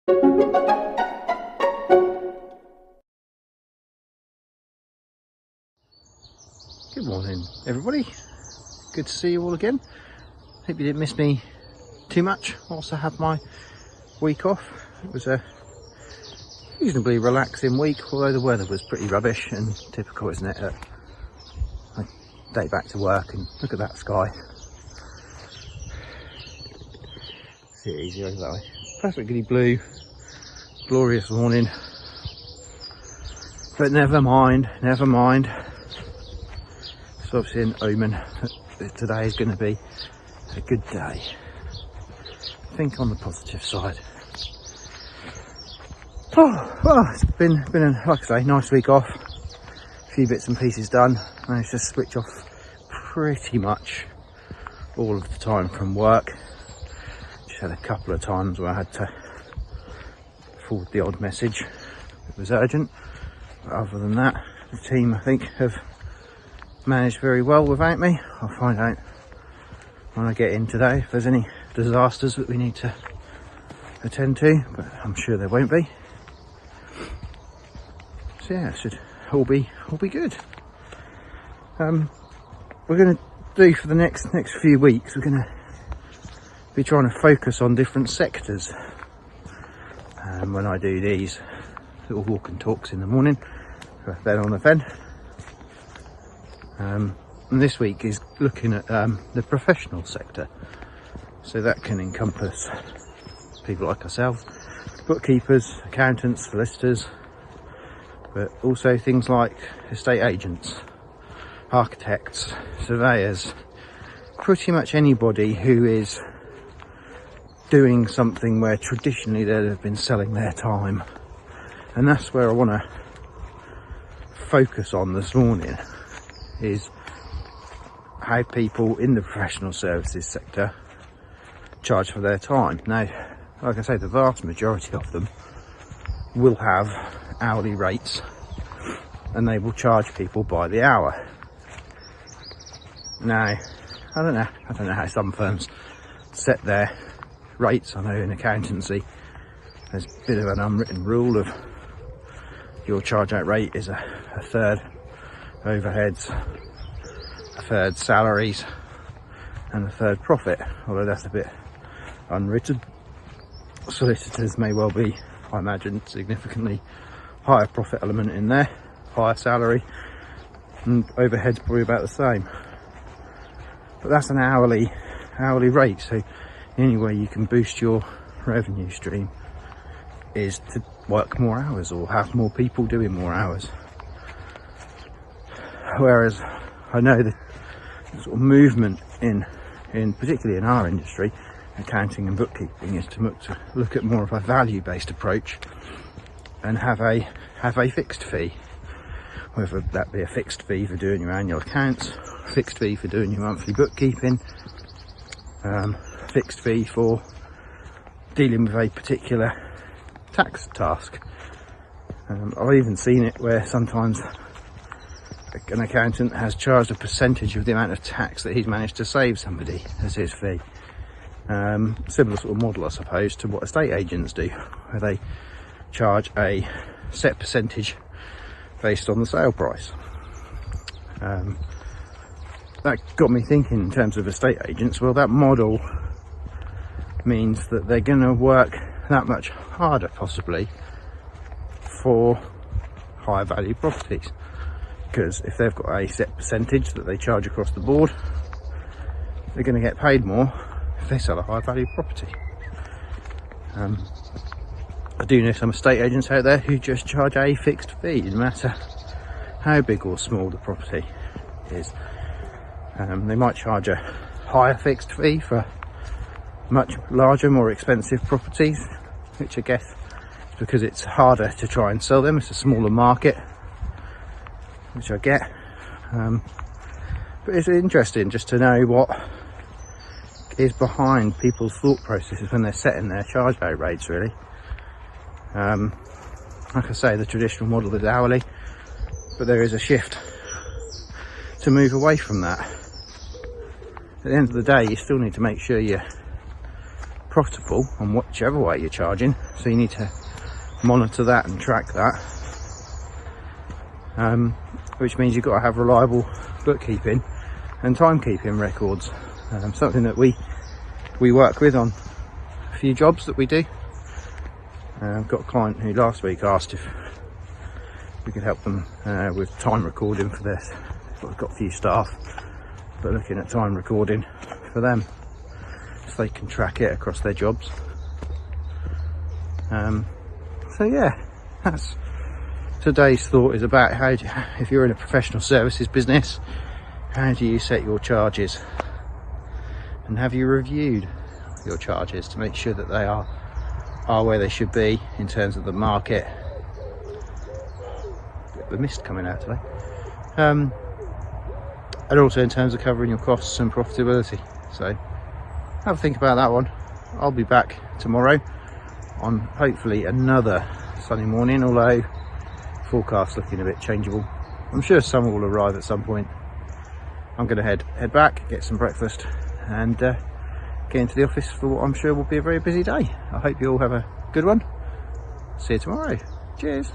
Good morning, everybody. Good to see you all again. Hope you didn't miss me too much whilst I had my week off. It was a reasonably relaxing week, although the weather was pretty rubbish, and typical, isn't it? A day back to work, and look at that sky. See it easy over that way. Perfectly blue, glorious morning. But never mind. It's obviously an omen that today is going to be a good day. Think on the positive side. Oh, well, it's been like I say, nice week off. A few bits and pieces done. Managed to switch off pretty much all of the time from work. Just had a couple of times where I had to forward the odd message. It was urgent. But other than that, the team, I think, have managed very well without me. I'll find out when I get in today if there's any disasters that we need to attend to, but I'm sure there won't be. So yeah, it should all be good. We're going to do for the next few weeks, we're going to be trying to focus on different sectors when I do these little walk and talks in the morning, then on the fen. And this week is looking at the professional sector, so that can encompass people like ourselves, bookkeepers, accountants, solicitors, but also things like estate agents, architects, surveyors, pretty much anybody who is doing something where traditionally they've been selling their time. And that's where I want to focus on this morning, is how people in the professional services sector charge for their time. Now, like I say, the vast majority of them will have hourly rates, and they will charge people by the hour. Now, I don't know how some firms set their rates. I know in accountancy there's a bit of an unwritten rule of your charge out rate is a third overheads, a third salaries, and a third profit, although that's a bit unwritten. Solicitors may well be, I imagine, significantly higher profit element in there, higher salary, and overheads probably about the same. But that's an hourly rate, so the only way you can boost your revenue stream is to work more hours or have more people doing more hours. Whereas I know the sort of movement in particularly in our industry, accounting and bookkeeping, is to look at more of a value-based approach and have a fixed fee, whether that be a fixed fee for doing your annual accounts, fixed fee for doing your monthly bookkeeping, fixed fee for dealing with a particular tax task. I've even seen it where sometimes an accountant has charged a percentage of the amount of tax that he's managed to save somebody as his fee. Similar sort of model, I suppose, to what estate agents do, where they charge a set percentage based on the sale price. That got me thinking in terms of estate agents. Well, that model means that they're going to work that much harder, possibly, for higher value properties, because if they've got a set percentage that they charge across the board, they're going to get paid more if they sell a high value property. I do know some estate agents out there who just charge a fixed fee, no matter how big or small the property is. They might charge a higher fixed fee for much larger, more expensive properties, which I guess is because it's harder to try and sell them. It's a smaller market, which I get. But it's interesting just to know what is behind people's thought processes when they're setting their charge out rates, really. Like I say, the traditional model is hourly, but there is a shift to move away from that. At the end of the day, you still need to make sure your profitable on whichever way you're charging, so you need to monitor that and track that, which means you've got to have reliable bookkeeping and timekeeping records. Something that we work with on a few jobs that we do. I've got a client who last week asked if we could help them with time recording for this. We've got a few staff, but looking at time recording for them so they can track it across their jobs. So yeah, that's today's thought, is about how if you're in a professional services business, how do you set your charges, and have you reviewed your charges to make sure that they are where they should be in terms of the market. Bit of a mist coming out today. And also in terms of covering your costs and profitability. So have a think about that one. I'll be back tomorrow on hopefully another sunny morning, although forecast looking a bit changeable. I'm sure summer will arrive at some point. I'm going to head back, get some breakfast, and get into the office for what I'm sure will be a very busy day. I hope you all have a good one. See you tomorrow. Cheers.